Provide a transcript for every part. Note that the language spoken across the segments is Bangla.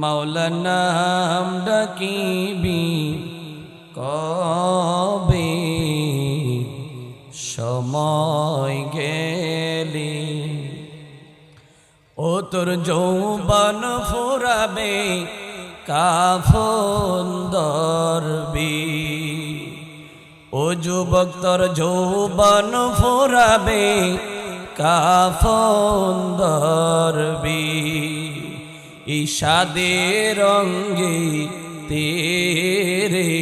মাওলার নাম ডাকিবি কবে সময় গেলে ও তোর যৌবন ফুরাবে কাফন দরবি ও যুবক তোর যৌবন ফুরাবে কাফন দরবি ইশাদে রঙ্গে তেরে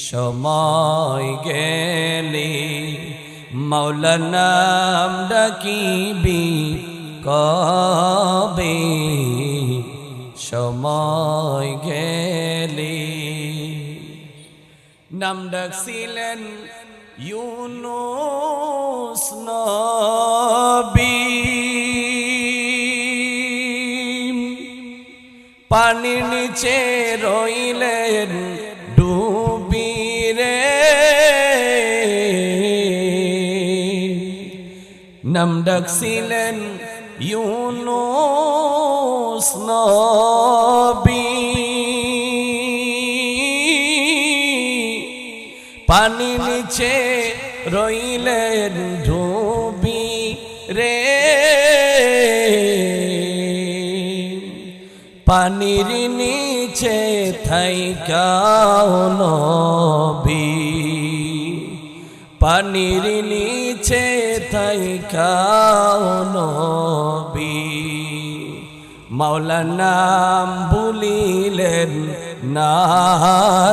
সময় গেলে মাওলার নাম ডাকিবি কবে সময় গেলে নাম ডাকছিলেন ইউনুস নবী পানির নিচে রইলেন ডুবি রে নাম ডাকছিলেন ইউনুস নবী পানির নিচে রইলেন ডুবি রে পানির নিচে থাইকাও নবী পানির নিচে থাইকাও নবী মাওলার নাম ভুলিলেন না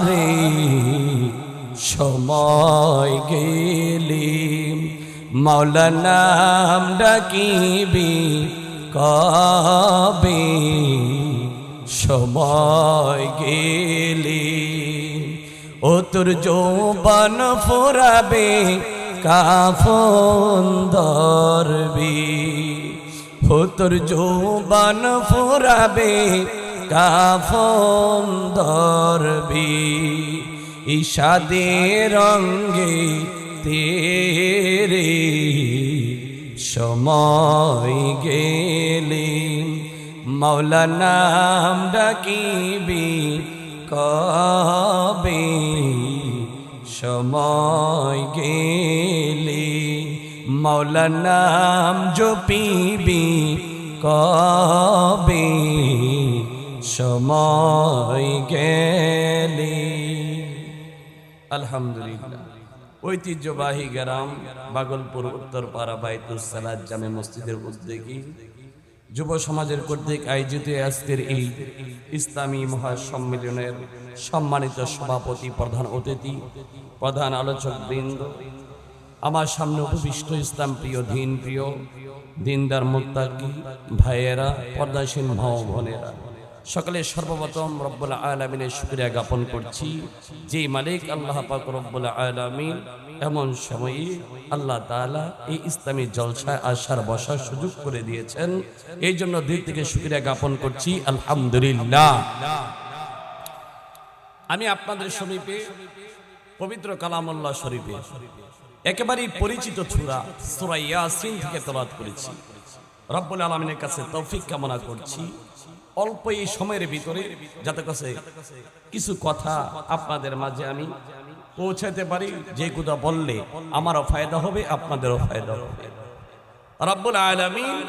রে সময় গেলি মাওলার নাম ডাকিবি কবে সময় গেলি ও তোর যৌবন ফুরাবে কাফন দরবি ও তোর যৌবন ফুরাবে কাফন দরবি ইশাদে রঙ্গে তেরে সময় গেলে মাওলার নাম ডাকিবি কবে সময় গেলে মাওলার নাম জপিবি কবে সময় গেলে আলহামদুলিল্লাহ ঐতিহ্যবাহী গ্রাম ভাগলপুর উত্তরপাড়া বাইতুস সালাত জামে মসজিদের উদ্যোগী যুব সমাজের কর্তৃক আয়োজিত আজকের এই ইসলামী মহাসম্মেলনের সম্মানিত সভাপতি প্রধান অতিথি প্রধান আলোচক বৃন্দ আমার সামনে উপবিষ্ট ইসলাম প্রিয় দিন প্রিয় দিনদার মুত্তাকি ভাইয়েরা পর্দাসীন মা ও বোনেরা সকলে সর্বপ্রথম রব্বুল আলামিনের শুকরিয়া জ্ঞাপন করছি যে মালিক আল্লাহ পাক রব্বুল আলামিন এমন সময়ে আল্লাহ তাআলা এই ইসলামী জলসায় আসার বসার সুযোগ করে দিয়েছেন এই জন্য দিল থেকে শুকরিয়া জ্ঞাপন করছি আলহামদুলিল্লাহ। আমি আপনাদের সমীপে পবিত্র কালামুল্লাহ শরীফে একেবারেই পরিচিত সূরা ইয়াসিন থেকে তেলাওয়াত করেছি। রব্বুল আলামিনের কাছে তৌফিক কামনা করছি অল্প এই সময়ের ভিতরে যাতে কাছে কিছু কথা আপনাদের মাঝে আমি পৌঁছাতে পারি, যে কথা বললে আমারও ফায়দা হবে আপনাদেরও ফায়দা হবে। রব্বুল আলামিন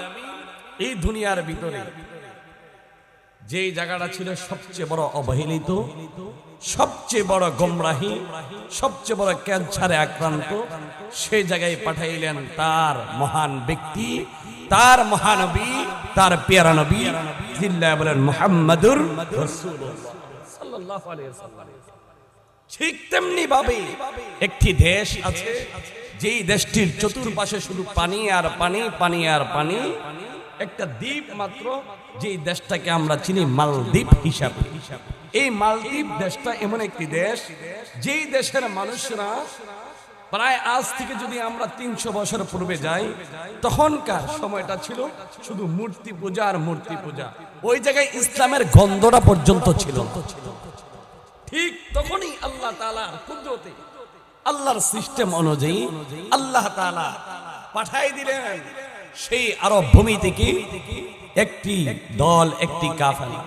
এই দুনিয়ার ভিতরে যে জায়গাটা ছিল সবচেয়ে বড় অবহেলিত, সবচেয়ে বড় গোমরাহী, সবচেয়ে বড় ক্যান্সারে আক্রান্ত, সেই জায়গায় পাঠাইলেন তার মহান ব্যক্তি, তার মহানবী, তার পেয়ারা নবী জিল্লাহ বলেন মুহাম্মাদুর রাসূলুল্লাহ সাল্লাল্লাহু আলাইহি ওয়াসাল্লাম। ঠিক তেমনি ভাবে একটি দেশ আছে যেই দেশটির চতুর্পাশে শুধু পানি আর পানি, পানি আর পানি, একটা দ্বীপ মাত্র, যেই দেশটাকে আমরা চিনি মালদ্বীপ হিসাবে। এই মালদ্বীপ দেশটা এমন একটি দেশ যেই দেশের মানুষরা প্রায় আজ থেকে যদি আমরা 300 বছর পূর্বে যাই, তখনকার সময়টা ছিল শুধু মূর্তি পূজা আর মূর্তি পূজা। ওই জায়গায় ইসলামের গন্ধটা পর্যন্ত ছিল। ঠিক তখনই আল্লাহ তাআলার কুদরতে, আল্লাহর সিস্টেম অনুযায়ী আল্লাহ তাআলা পাঠাই দিলেন সেই আরব ভূমি থেকে একটি দল, একটি কাফেলা,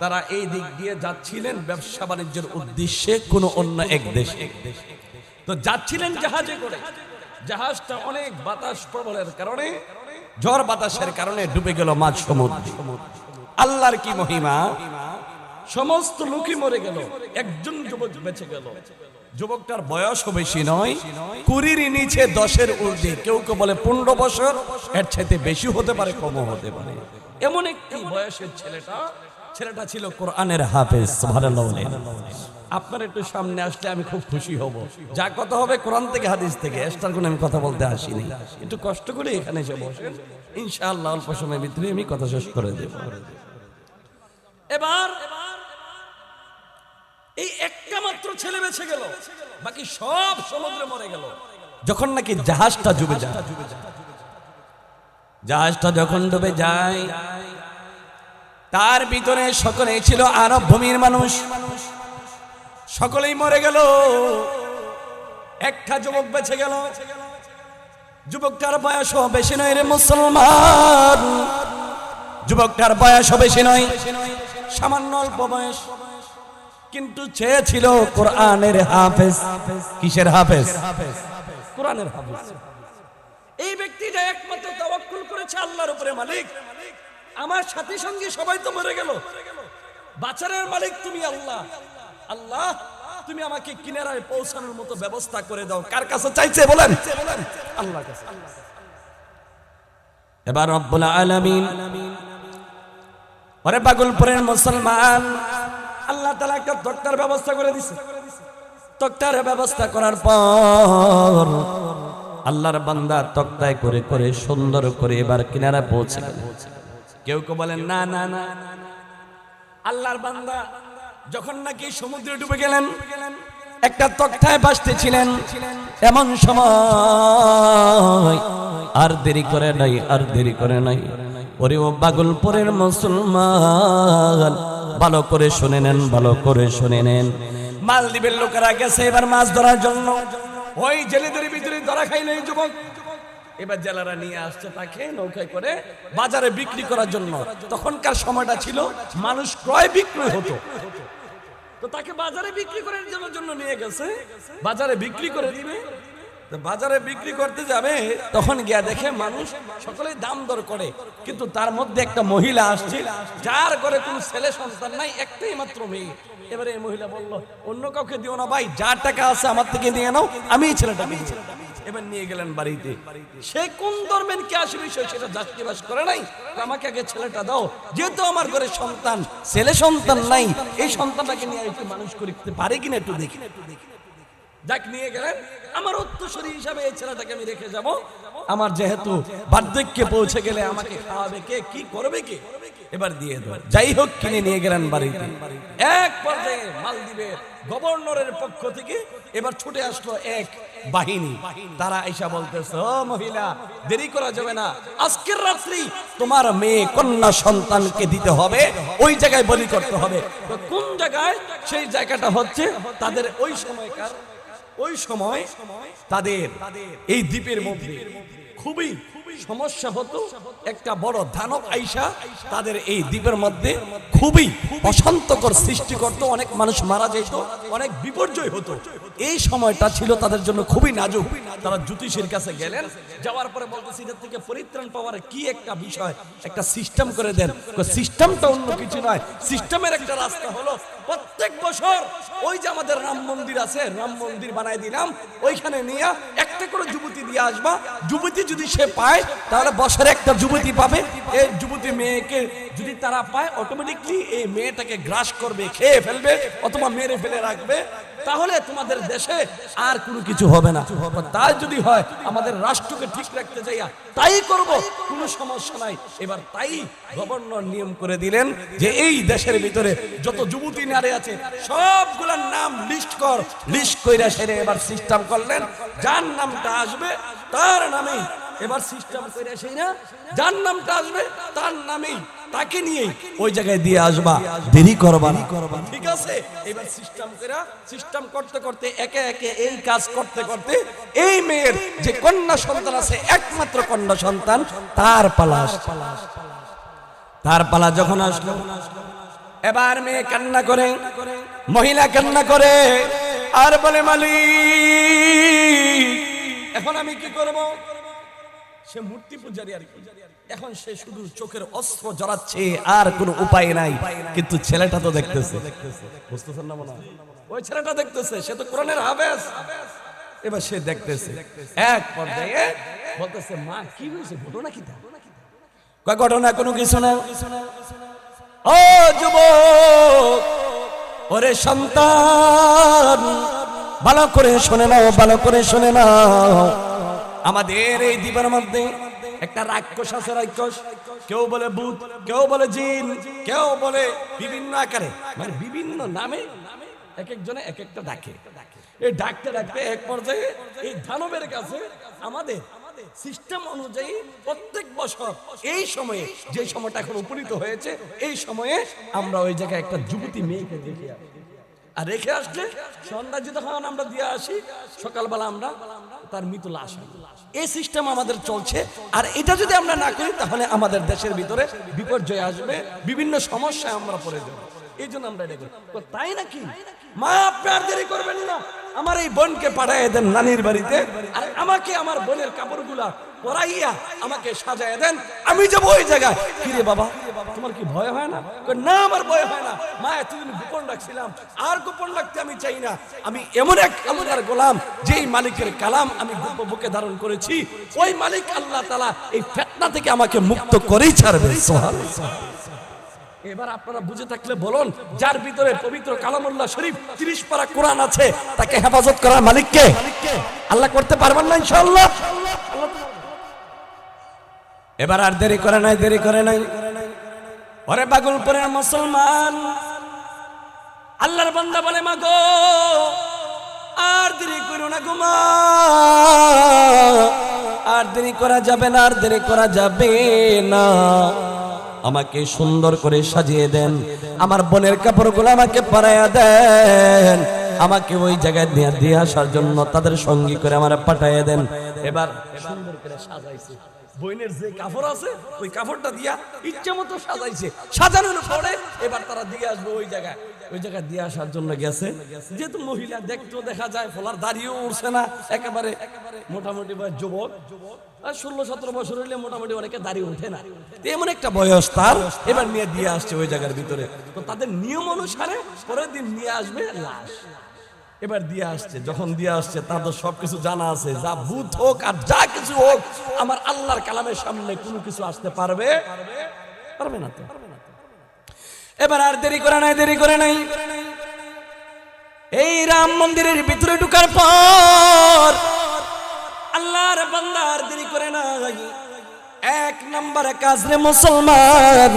তারা এই দিক দিয়ে যাচ্ছিলেন ব্যবসা বাণিজ্যের উদ্দেশ্যে কোন অন্য এক দেশে। তো যাচ্ছিলেন জাহাজে করে, জাহাজটা অনেক বাতাস প্রবলের কারণে, ঝড় বাতাসের কারণে ডুবে গেল মাঝ সমুদ্রে। আল্লাহর কি মহিমা, সমস্ত লোকই মরে গেল, একজন যুবক বেঁচে গেল। যুবকটার বয়সও বেশি নয়, 20-র নিচে, 10-এর ঊর্ধ্বে, কেউ কেউ বলে 15 বছর, এর চাইতে বেশি হতে পারে, কমও হতে পারে। এমন একটি বয়সের ছেলেটা ছিল কোরআনের হাফেজ। সুবহানাল্লাহ। আপনার একটু সামনে আসলে আমি খুব খুশি হব। যা কথা হবে কোরআন থেকে, হাদিস থেকে, এক্সট্রা কোনো আমি কথা বলতে আসিনি। একটু কষ্ট করে এখানে এসে বসেন, ইনশাআল্লাহ অল্প সময়ের ভিতরে আমি কথা শেষ করে দেব। এবার এই একটা মাত্র ছেলে বেঁচে গেল, বাকি সব সমুদ্রে মরে গেল। যখন নাকি জাহাজটা ডুবে যায়, জাহাজটা যখন ডুবে যায়, তার ভিতরে সকলেই ছিল আরব ভূমির মানুষ, সকলেই মরে গেল। একটা যুবক বেঁচে গেল। যুবকটার বয়সও বেশি নয় রে মুসলমান, যুবকটার বয়সও বেশি নয়, সামান্য অল্প বয়স, কিন্তু চেয়েছিল কোরআনের হাফেজ। কিসের হাফেজ? কোরআনের হাফেজ। এই ব্যক্তিটা একমাত্র তাওয়াক্কুল করেছে আল্লাহর উপরে, মালিক আমার সাথী সঙ্গী সবাই তো মরে গেল, বাঁচানোর মালিক তুমি আল্লাহ, আল্লাহ তুমি আমাকে কিনারায় পৌঁছানোর মতো ব্যবস্থা করে দাও। কার কাছে চাইছে বলেন? আল্লাহর কাছে। এবার রব্বুল আলামিন, ওরে পাগলপুরের মুসলমান, আল্লাহ তাআলা একটা তক্তার ব্যবস্থা করে দিয়েছে। তক্তার ব্যবস্থা করার পর আল্লাহর বান্দা তক্তায় করে করে সুন্দর করে এবার কিনারায় পৌঁছে গেল। কেউ কেউ বলেন না না না, আল্লাহর বান্দা যখন নাকি সমুদ্রে ডুবে গেলেন, একটা তক্তায় ভাসতেছিলেন, এমন সময় আর দেরি করে নাই, আর দেরি করে নাই। ওরে ও পাগলপুরের মুসলমান, ভালো করে শুনে নেন, ভালো করে শুনে নেন। মালদ্বীপের লোকেরা গেছে এবার মাছ ধরার জন্য। ওই জেলেদের ভিতরে ধরা খাইল এই যুবক। এবার জেলেরা নিয়ে আসছে তাকে নৌকায় করে বাজারে বিক্রি করার জন্য। তখনকার সময়টা ছিল মানুষ ক্রয় বিক্রয় হতো, তো তাকে বাজারে বিক্রি করার জন্য নিয়ে গেছে। বাজারে বিক্রি করে দিবে, বাজারে বিক্রি করতে যাবে, তখন গিয়া দেখে মানুষ সকলেই দাম দর করে, কিন্তু তার মধ্যে একটা মহিলা আসছে যার ঘরে কোনো ছেলে সন্তান নাই, একটাই মাত্র মেয়ে। এবারে এই মহিলা বলল, অন্য কাউকে দিও না ভাই, যার টাকা আছে আমার থেকে নিয়ে নাও, আমি এই ছেলেটাকে নিয়ে। এবার নিয়ে গেলেন বাড়িতে। সে কোন ধর্মের কি আসে বিষয় সেটা যাত্রীবাস করে নাই, আমাকে আগে ছেলেটা দাও, যেহেতু আমার ঘরে সন্তান, ছেলে সন্তান নাই, এই সন্তানটাকে নিয়ে একটু মানুষ করতে পারে কিনা একটু দেখি। যাক নিয়ে গেলেন, আমার উত্তরসূরি হিসাবে এই ছেলেটাকে আমি রেখে যাব। আমার যেহেতু বার্ধক্যে পৌঁছে গেলে আমাকে খাওয়াবে কে, কি করবে কে, এবার দিয়ে দাও। যাই হোক, কিনে নিয়ে গেলেন বাড়িতে। এক পর্যায়ে মালদ্বীপের গভর্নরের পক্ষ থেকে এবার ছুটে আসলো এক বাহিনী। তারা এসে বলতেছে, ও মহিলা, দেরি করা যাবে না, আজকের রাত্রি তোমার মেয়ে কন্যা সন্তানকে দিতে হবে, ওই জায়গায় বলি করতে হবে। তো কোন জায়গায়? সেই জায়গাটা হচ্ছে তাদের ওই সময়কার, ওই সময় তাদের এই দ্বীপের মধ্যে খুবই সমস্যা হতো। একটা বড় দানব আইসা তাদের এই দ্বীপের মধ্যে খুবই অশান্তকর সৃষ্টি করত, অনেক মানুষ মারা যেত, অনেক বিপর্যয় হতো। এই সময়টা ছিল তাদের জন্য খুবই নাজুক। তারা জ্যোতিষীর কাছে গেলেন, যাওয়ার পরে বলতেছে, এদের থেকে পরিত্রাণ পাওয়ার কি একটা বিষয়, একটা সিস্টেম করে দেন। সিস্টেমটা অন্য কিছু নয়, সিস্টেমের একটা রাস্তা হলো প্রত্যেক বছর ওই যে আমাদের রাম মন্দির আছে, রাম মন্দির বানাই দিলাম, ওইখানে নিয়ে একটা করে যুবতী দিয়ে আসবা। যুবতী যদি সে পায় তাহলে বছরে একটা যুবতী পাবে। এই যুবতী মেয়েকে যদি তারা পায়, অটোমেটিকলি এই মেয়েটাকে গ্রাস করবে, খেয়ে ফেলবে অথবা মেরে ফেলে রাখবে। তাহলে তোমাদের দেশে আর কোনো কিছু হবে না। তাই যদি হয় আমাদের রাষ্ট্রকে ঠিক রাখতে যাইয়া তাই করব, কোনো সমস্যা নাই। এবার তাই গভর্নর নিয়ম করে দিলেন যে এই দেশের ভিতরে যত যুবতী নারী আছে সবগুলোর নাম লিস্ট কর। লিস্ট কইরা সেরে এবার সিস্টেম করলেন, যার নামটা আসবে তার নামেই এবার সিস্টেম করে সেই না, যার নামটা আসবে তার নামেই তাকে নিয়ে ওই জায়গায় দিয়ে আসবা, দেরি করবা না, ঠিক আছে? এবার সিস্টেম করতে করতে একে একে এই কাজ করতে করতে এই মেয়ের যে কন্যা সন্তান আছে, একমাত্র কন্যা সন্তান, তার পালা। তার পালা যখন আসলো, এবার মেয়ে কান্না করে, মহিলা কান্না করে, আর বলে মালিক এখন আমি কি করব? সে মূর্তি পূজারী আর কি, এখন সে শুধু চোখের অস্ত্র জড়াচ্ছে, আর কোনো উপায় নাই। কিন্তু ছেলেটা তো দেখতেছে, বুঝতেছেন না মনে হয়? ওই ছেলেটা দেখতেছে, সে তো কোরআনের হাফেজ। এবার সে দেখতেছে, এক পর্যায়ে বলতেছে, মা কি হয়েছে, ঘটনা কি? ঘটনা কোনো কিছু না। ও যুবক, ওরে সন্তান, ভালো করে শুনে নাও, ভালো করে শুনে নাও। আমাদের এই দ্বীপের মধ্যে একটা রাক্ষস আছে, রাক্ষস। কেউ বলে ভূত, কেউ বলে জিন, কেউ বলে বিভিন্ন আকারে, মানে বিভিন্ন নামে এক একজনে এক একটা ডাকে। এই ডাকতে ডাকতে এক পর্যায়ে এই দানবের কাছে আমাদের সিস্টেম অনুযায়ী প্রত্যেক বছর এই সময়ে, যে সময়টা এখন উপনীত হয়েছে, এই সময়ে আমরা ওই জায়গায় একটা যুবতী মেয়েকে দেখে আসি। আর রেখে আসলে সন্ধ্যা যখন আমরা দিয়ে আসি, সকালবেলা আমরা তার মৃত লাশ আনি। এই সিস্টেম আমাদের চলছে। আর এটা যদি আমরা না করি, তাহলে আমাদের দেশের ভিতরে বিপর্যয় আসবে, বিভিন্ন সমস্যায় আমরা পড়ে যাবো। এই জন্য আমরা এটা করি। তাই নাকি? মা আপনি আর দেরি করবেন না, আমার এই বোনকে পাঠাইয়া দেন নানির বাড়িতে, আর আমাকে আমার বোনের কাপড়গুলা পরাইয়া আমাকে সাজায় দেন, আমি যাবো ওই জায়গায়। কিরে বাবা, তোমার কি ভয় হয় না? না, আমার ভয় হয় না মা, এতদিন গোপন রাখছিলাম, আর গোপন রাখতে আমি চাই না। আমি এমন এক আল্লাহর গোলাম, যেই মালিকের কালাম আমি বুকে ধারণ করেছি, ওই মালিক আল্লাহ তাআলা এই ফিতনা থেকে আমাকে মুক্ত করেই ছাড়বে। সুবহানাল্লাহ। এবার আপনারা বুঝে থাকলে বলুন, যার ভিতরে পবিত্র কালামুল্লাহ শরীফ 30 পারা কোরআন আছে, তাকে হেফাজত করার মালিককে আল্লাহ করতে পারবেন না ইনশাআল্লাহ। এবার আর দেরি করে নাই, দেরি করে নাই। ওরে বাগলপুরের মুসলমান, আল্লাহর বান্দা বলে, মা গো আর দেরি করো না গো মা, আর দেরি করা যাবে না, আর দেরি করা যাবে না। আমাকে সুন্দর করে সাজিয়ে দেন, আমার বোনের কাপড়গুলো আমাকে পরাইয়া দেন, আমাকে ওই জায়গায় দিয়ে আসার জন্য তাদের সঙ্গী করে আমার পাঠাইয়া দেন। এবার সুন্দর করে সাজাইছে, বোনের যে কাপড় আছে ওই কাপড়টা দিয়া ইচ্ছা মতো সাজাইছে। সাজানোর পরে এবার তারা দিয়ে আসবে ওই জায়গায়, ওই জায়গায় দিয়ে আসার জন্য গেছে। যেহেতু মহিলা দেখতেও দেখা যায়, ফলার দাড়িও উঠছে না, একেবারে মোটামুটি যুবক, 16-17 বছর হইলে মোটামুটি অনেকে দাড়ি ওঠে না, এমন একটা বয়স তার। এবার নিয়ে দিয়ে আসছে ওই জায়গার ভিতরে। তো তাদের নিয়ম অনুসারে পরের দিন নিয়ে আসবে লাশ। এবার দিয়ে আসছে, যখন দিয়ে আসছে তাদের সবকিছু জানা আছে, যা ভূত হোক আর যা কিছু হোক, আমার আল্লাহর কালামের সামনে কোনো কিছু আসতে পারবে না তো। এবার আর দেরি করে নাই, দেরি করে নাই। এই রাম মন্দিরের ভিতরে ঢোকার পর আল্লাহর বান্দা আর দেরি করে নাই। এক নম্বরে কাজ রে মুসলমান,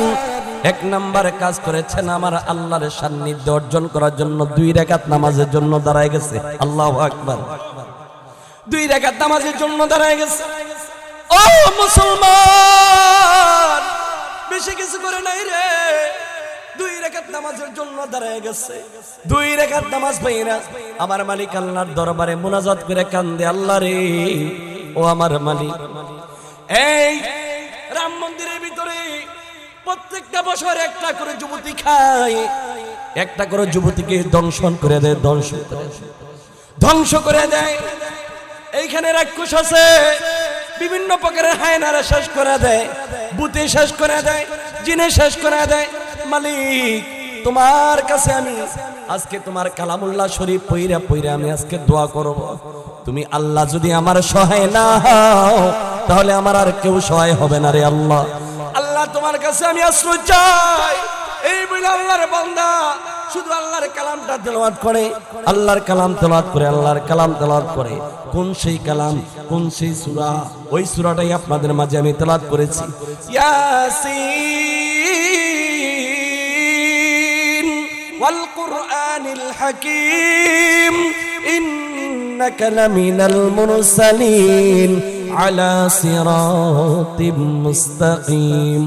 এক নম্বরে কাজ করেছেন আমার আল্লাহর সান্নিধ্য অর্জন করার জন্য 2 রাকাত নামাজের জন্য দাঁড়ায় গেছে। আল্লাহু আকবার। 2 রাকাত নামাজের জন্য দাঁড়ায় গেছে। ও মুসলমান, বেশি কিছু করে নাই রে, 2 রাকাত নামাজের জন্য দাঁড়ায় গেছে। 2 রাকাত নামাজ পড়া আমার মালিক আল্লাহর দরবারে মুনাজাত করে কান্দে, আল্লাহ রে, ও আমার মালিক, এই রাম মন্দিরের ভিতরে প্রত্যেকটা বছর একটা করে যুবতী খায়, একটা করে যুবতীকে দংশন করে দেয়, ধ্বংস করে দেয়। এইখানে রাক্ষস আছে, বিভিন্ন প্রকারের হায়নারা শেষ করে দেয়, ভূতে শেষ করে দেয়, জিনে শেষ করে দেয়। মালিক, তোমার কাছে আমি আজকে তোমার কালামুল্লাহ শরীফ পইরা পইরা আমি আজকে দোয়া করব, তুমি আল্লাহ যদি আমার সহায় না হও, তাহলে আমার আর কেউ সহায় হবে না রে আল্লাহ। আল্লাহ তোমার কাছে আমি আশ্রয় চাই। এই বলে আল্লাহর বান্দা শুধু আল্লাহর কালামটা তেলাওয়াত করে, আল্লাহর কালাম তেলাওয়াত করে, আল্লাহর কালাম তেলাওয়াত করে। কোন সেই কালাম, কোন সেই সূরা, ওই সূরাটাই আপনাদের মাঝে আমি তেলাওয়াত করেছি। ইয়াসিন ওয়াল কুরআনিল হাকীম ইন্নাকা লামিনাল মুরসালিন আলা সিরাতিম মুস্তাকিম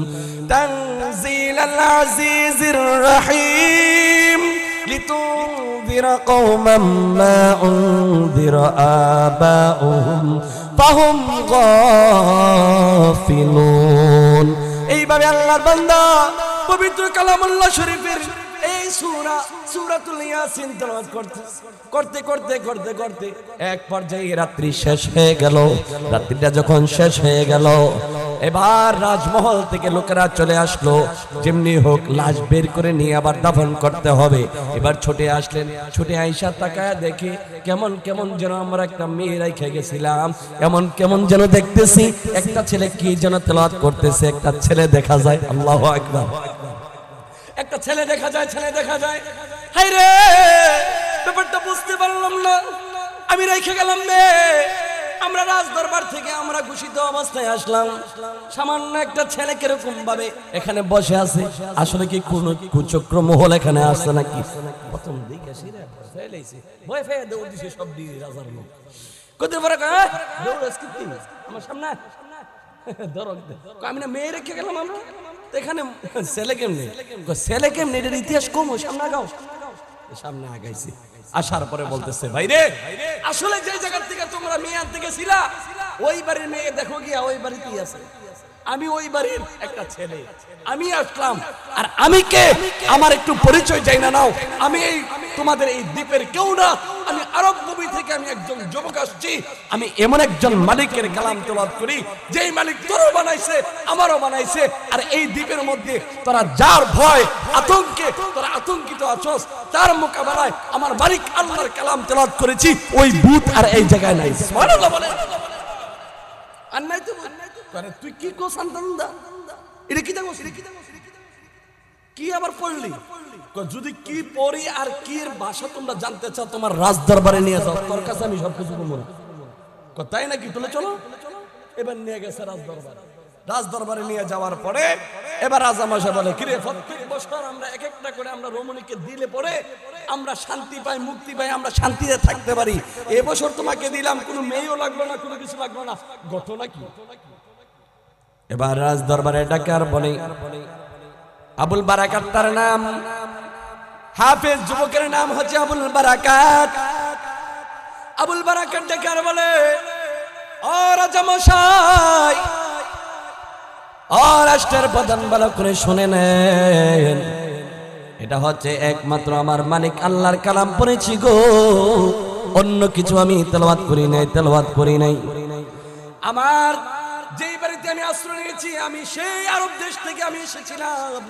তানজিলাল আজিজির রহিম লিতুনযিরা কওমান মা উনযিরা আবাউহুম ফাহুম গাফিলুন এইভাবে আল্লাহর বান্দা পবিত্র কালামুল্লাহ শরীফের এই সূরাতুল ইয়াসিন তেলাওয়াত করতে এক পর্যায়ে রাত্রি শেষ হয়ে গেল। রাত্রিটা যখন শেষ হয়ে গেল, এবার রাজমহল থেকে লোকেরা চলে আসলো, যেমনি হোক লাশ বের করে নিয়ে আবার দাফন করতে হবে। এবার ছুটে আসলেন, ছুটে আইসা তাকায় দেখে কেমন কেমন যেন আমরা একটা মেয়ে রেখে গেছিলাম, এমন কেমন যেন দেখতেছি একটা ছেলে কি যেন তেলাওয়াত করতেছে। একটা ছেলে দেখা যায়, আল্লাহু আকবার, একটা ছেলে দেখা যায়। হায় রে, ব্যাপারটা বুঝতে পারলাম না, আমি রেখে গেলাম মেয়ে। আমরা রাজ দরবার থেকে আমরা ঘোষিত অবস্থায় আসলাম, সামান্য একটা ছেলে কিরকম ভাবে এখানে বসে আছে। আসলে কি কোন কুচক্র মহল এখানে আসছে নাকি? প্রথম দিকে ফেলেছে, ভয় ফেলে দৌড় দিছে সব দিয়ে রাজার লোক। কত বড় আমার সামনে আমি না মেয়ে রেখে গেলাম আমরা এখানে। ছেলে কেমনে এটার ইতিহাস কম, সামনে গাও। সামনে আগাইছি, আসার পরে বলতেছে ভাই রে, আসলে যে জায়গা থেকে তোমরা মেয়ে আনতে গেছিলা ওই বাড়ির মেয়ে দেখো গিয়া ওই বাড়িতেই আছে। আমি ওই বাড়ির একটা ছেলে, আমি আসলাম। আর আমি কে আমার একটু পরিচয় চাই না? নাও, আমি এই তোমাদের এই দ্বীপের কেউ না, আমি আরব ভূমি থেকে আমি একজন যুবক আসছি। আমি এমন একজন মালিকের কালাম তেলাওয়াত করি যেই মালিক তোরও বানাইছে আমারও বানাইছে। আর এই দ্বীপের মধ্যে তোরা যার ভয় আতঙ্কে তোরা আতঙ্কিত আছস, তার মোকাবেলায় আমার মালিক আল্লাহর কালাম তেলাওয়াত করেছি। ওই ভূত আর এই জায়গায় নাই। সুবহানাল্লাহ বলে। আর নাই তো করে তুই কি কো সন্তান দা, এটা কি দেখো কি আবার পড়লি? যদি কি পড়ি আর কি এর ভাষা তোমরা জানতে চাও তোমার রাজ দরবারে নিয়ে যাও, তোর কাছে আমি সবকিছু বলবো না। তাই নাকি? তুলে চলো। এবার নিয়ে গেছে রাজ দরবারে নিয়ে যাওয়ার পরে এবার রাজা মশাই বলে, কিরে প্রত্যেক বছর আমরা এক একটা করে আমরা রমণীকে দিলে পরে আমরা শান্তি পাই, মুক্তি পাই, আমরা শান্তিতে থাকতে পারি। এবছর তোমাকে দিলাম, কোনো মেয়েও লাগলো না, কোনো কিছু লাগলো না, ঘটনা কি? এবার রাজ দরবারে ডাকে আর বলে, আবুল বারাকাত তার নাম, হাফেজ যুবকের নাম হচ্ছে আবুল বারাকাত। আবুল বারাকাত ডেকে আর বলে, ও রাজা মশাই, ও রাষ্ট্রের প্রধান, ভালো করে শুনে নেন, এটা হচ্ছে একমাত্র আমার মালিক আল্লাহর কালাম পড়েছি গো, অন্য কিছু আমি তেলাওয়াত করি নাই। আমার যেই বাড়িতে আমি আশ্রয় নিয়েছি, আমি সেই আরব দেশ থেকে আমি এসেছিলাম।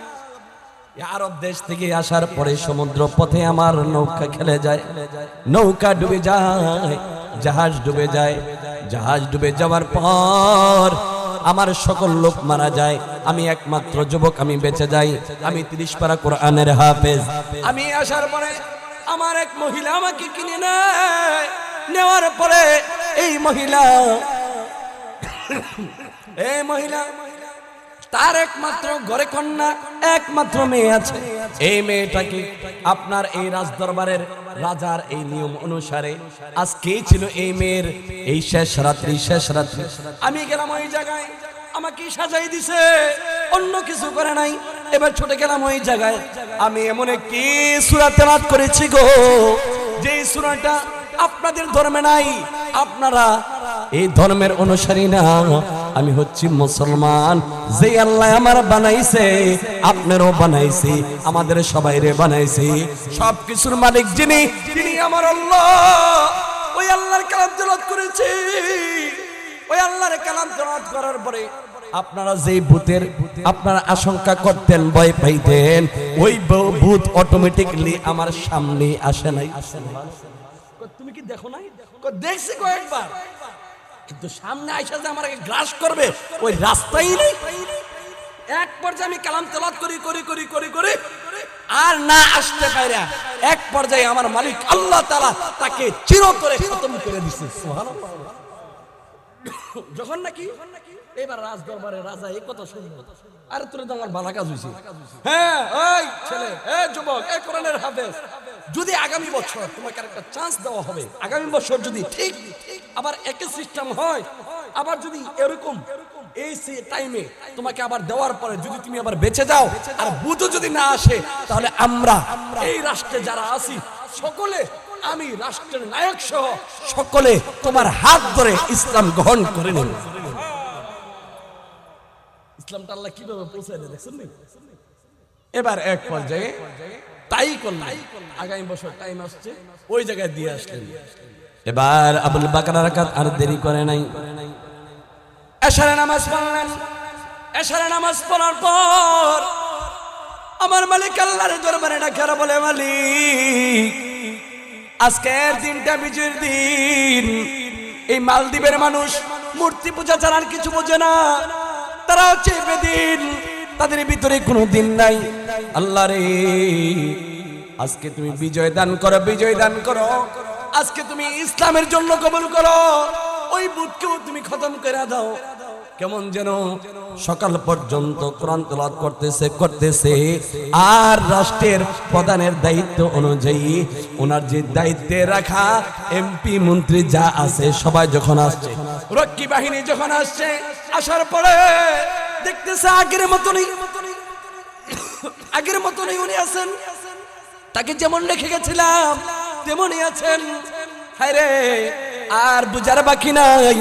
আরব দেশ থেকে আসার পরে সমুদ্র পথে আমার নৌকা খেলে যায়, নৌকা ডুবে যায়, জাহাজ ডুবে যায়। জাহাজ ডুবে যাওয়ার পর আমার সকল লোক মারা যায়, আমি একমাত্র যুবক, আমি বেঁচে যাই। আমি 30 পারা কোরআনের হাফেজ। আমি আসার পরে আমার এক মহিলা আমাকে কিনে নেয়। নেওয়ার পরে এই মহিলা তার একমাত্র ঘরে কন্যা, একমাত্র মেয়ে আছে। এই মেয়েটাকে আপনার এই রাজ দরবারের রাজার এই নিয়ম অনুসারে আজকে ছিল এই মেয়ের এই শেষ রাত্রি। আমি গেলাম ওই জায়গায়, আমাকে সাজাই দিছে, অন্য কিছু করে নাই। এবার ছুটে গেলাম ওই জায়গায়, আমি এমন একটি সূরা তেলাওয়াত করেছি গো, যে সূরাটা আপনাদের ধর্মে নাই, আপনারা এই ধর্মের অনুসারী না। আমি হচ্ছি মুসলমান, যে আল্লাহ আমার বানাইছে আপনারও বানাইছে, আমাদের সবাইরে বানাইছে। সবকিছুর মালিক যিনি, তিনি আমার আল্লাহ। ওই আল্লাহর কালাম তেলাওয়াত করেছি। ওই আল্লাহর কালাম তেলাওয়াত করার পরে আপনারা যে ভূতের আপনারা আশঙ্কা করতেন, ভয় পাইতেন, ওই ভূত অটোমেটিক্যালি আমার সামনে আসে নাই। তুমি কি দেখো নাই? দেখছি কয়েকবার, কিন্তু সামনে আইসা যে আমাকে গ্রাস করবে ওই রাস্তাই নেই। এক পর্যায়ে আমি কালাম তেলাওয়াত করি আর না আসতে পারে, এক পর্যায়ে আমার মালিক আল্লাহ তাআলা তাকে চিরতরে খতম করে দিয়েছে। সুবহানাল্লাহ। যখন নাকি এবার রাজ দরবারে রাজা এই কথা শুনলো, আরে তোর তো আমার ভালো কাজ হয়েছে। হ্যাঁ, ওই ছেলে, এই যুবক, এই কোরআনের হাফেজ, যদি আগামী বছর তোমাকে একটা চান্স দেওয়া হবে, আগামী বছর যদি ঠিক আবার একই সিস্টেম হয়, আবার যদি এরকম এই টাইমে তোমাকে আবার দেওয়ার পরে যদি তুমি আবার বেঁচে যাও আর বুঝো যদি না আসে, তাহলে আমরা এই রাষ্ট্রে যারা আছি সকলে, আমি রাষ্ট্রের নায়ক সহ সকলে তোমার হাত ধরে ইসলাম গ্রহণ করে নেব। ইসলামটা আল্লাহ কিভাবে পৌঁছায় দেয় দেখছেন না? এবার এক পর্যায়ে তাই করলেন, আগামী বছর টাইম আসছে, ওই জায়গায় দিয়ে আসলেন। এবার আবুল বাকার রাকাত আর দেরি করে নাই, এশারে নামাজ পড়লেন। এশারে নামাজ পড়ার পর আমার মালিক আল্লাহর দরবারে ডাকার বলে, মালিক আজকের দিনটা বিজয়ের দিন। এই মালদ্বীপের মানুষ মূর্তি পূজা ছাড়া আর কিছু বোঝে না, তারা হচ্ছে বেদিন, তাদের ভিতরে কোনো দিন নাই। আল্লাহ রে, আজকে তুমি বিজয় দান করো, বিজয় দান করো। আজকে তুমি ইসলামের জন্য কবুল করো, ওই বুতকেও তুমি খতম করে দাও। কেমন যেন সকাল পর্যন্ত কোরআন তেলাওয়াত করতেছে আর রাষ্ট্রের প্রধানের দায়িত্ব অনুযায়ী ওনার যে দায়িত্বে রাখা এমপি মন্ত্রী যা আছে সবাই যখন আসছে, রক্ষী বাহিনী যখন আসছে, আসার পরে দেখতেছে আগের মতনই উনি আছেন, তাকে যেমন রেখে গেছিলাম তেমনই আছেন। হায় রে, আর বুঝার বাকি নাই।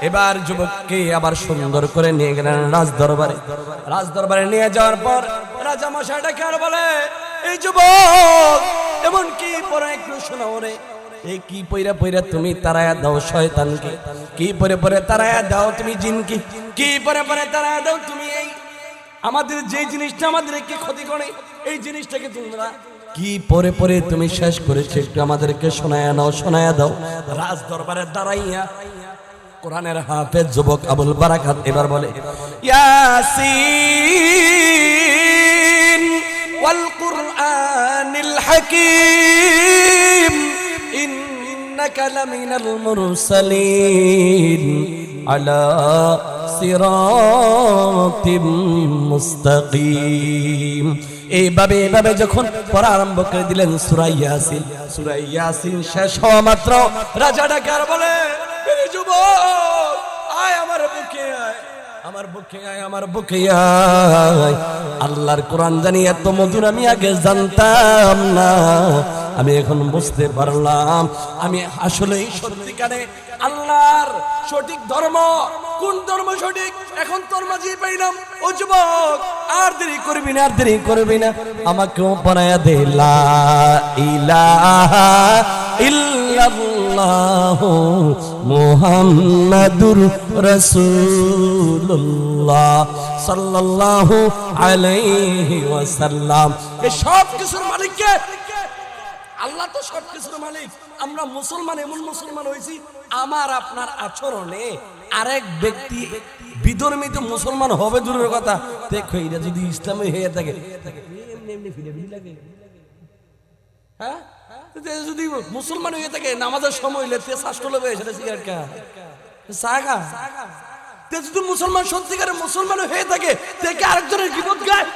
এবার যুবককে আবার সুন্দর করে নিয়ে গেলেন রাজদরবারে। রাজদরবারে নিয়ে যাওয়ার পর রাজা মশাই ডেকে আর বলে, এই যুবক এমন কি পরে একটু শোনাও রে, এই কি পয়রা পয়রা তুমি তারায়া দাও শয়তানকে, কি পরে পরে তারায়া দাও তুমি জিনকে, কি পরে পরে তারায়া দাও তুমি এই আমাদের যে জিনিসটা আমাদেরকে ক্ষতি করে এই জিনিসটাকে তোমরা কি পরে পরে তুমি শেষ করেছো, একটু আমাদেরকে শোনায়া দাও। রাজ দরবারে দাঁড়াইয়া কোরআনের হাফেজ যুবক আবুল বারাকাত এবার বলে, ইয়াসিন ওয়াল কুরআনিল হাকীম ইন্নাকা লামিনাল মুরসালিন আলা সিরাতিম মুস্তাকিম। এইভাবে যখন পড়া আরম্ভ করে দিলেন সূরা ইয়াসিন, সূরা ইয়াসিন শেষ হওয়া মাত্র রাজা ডাকার বলে, যুবক আয় আমার বুকে আয়, আমার বুকে আয়, আমার বুকে আয়। আল্লাহর কোরআন জানি এত মধুর আমি আগে জানতাম না, আমি এখন বুঝতে পারলাম আমি আসলেই সত্যিকারে আল্লাহর সঠিক ধর্ম। কোন ধর্ম সঠিক এখন তোর মাঝে পাইলাম। ও যুবক আর দেরি করবি না, আর দেরি করবি না, আমাকেও পড়ায়া দে লা ইলাহা ইল্লাল্লাহু মুহাম্মাদুর রাসূলুল্লাহ সাল্লাল্লাহু আলাইহি ওয়াসাল্লাম। এই সব কিছুর মালিক কে? আল্লাহ তো সব কিছুর মালিক। আমরা মুসলমান এমন মুসলমান হয়েছি, আমার আপনার আচরণে আরেক ব্যক্তি বিধর্মীত মুসলমান হবে দূরের কথা, দেখো এটা যদি ইসলামে হয়ে থাকে হ্যাঁ, যদি মুসলমান হয়ে থাকে নামাজের সময় সিগারেট খা, যদি মুসলমান সত্যিকারের মুসলমান হয়ে থাকে দেখে আরেকজনের বিপদ গায়,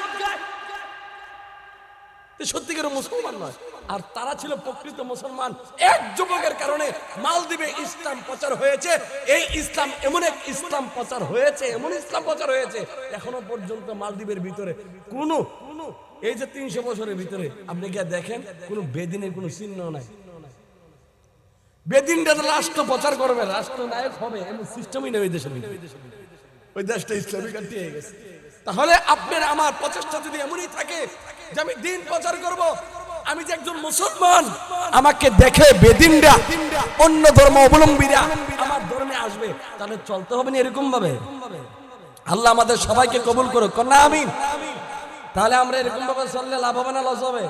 সত্যিকারের মুসলমান নয়। আর তারা ছিল প্রকৃত মুসলমান। এক যুবকের কারণে মালদ্বীপে ইসলাম প্রচার হয়েছে। এই ইসলাম এমন এক ইসলাম প্রচার হয়েছে, এমন ইসলাম প্রচার হয়েছে এখনো পর্যন্ত মালদ্বীপের ভিতরে কোনো এই যে 300 বছরের ভিতরে আপনি গিয়ে দেখেন কোন বেদিনের কোন চিহ্ন নাই। বেদিনটা রাষ্ট্র প্রচার করবে, রাষ্ট্র নায়ক হবে এমন সিস্টেমই নেই ওই দেশের ভিতরে। ওই দেশটা ইসলামিক হয়ে গেছে। তাহলে আপনার আমার প্রচেষ্টা যদি এমনই থাকে যে আমি দিন প্রচার করব, আমি যে একজন মুসলমান, আমাকে দেখে বেদিনরা অন্য ধর্ম অবলম্বীরা আমার ধর্মে আসবে, তাহলে চলতে হবে না এরকম ভাবে। আল্লাহ আমাদের সবাইকে কবুল করুক, কন্যা আমিন। তাহলে আমরা এরকম ভাবে চললে লাভ হবে না লস হবে?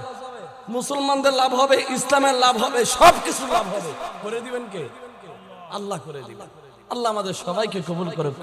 মুসলমানদের লাভ হবে, ইসলামের লাভ হবে, সবকিছু লাভ হবে। করে দিবেন কে? আল্লাহ করে দিবেন। আল্লাহ আমাদের সবাইকে কবুল করুক।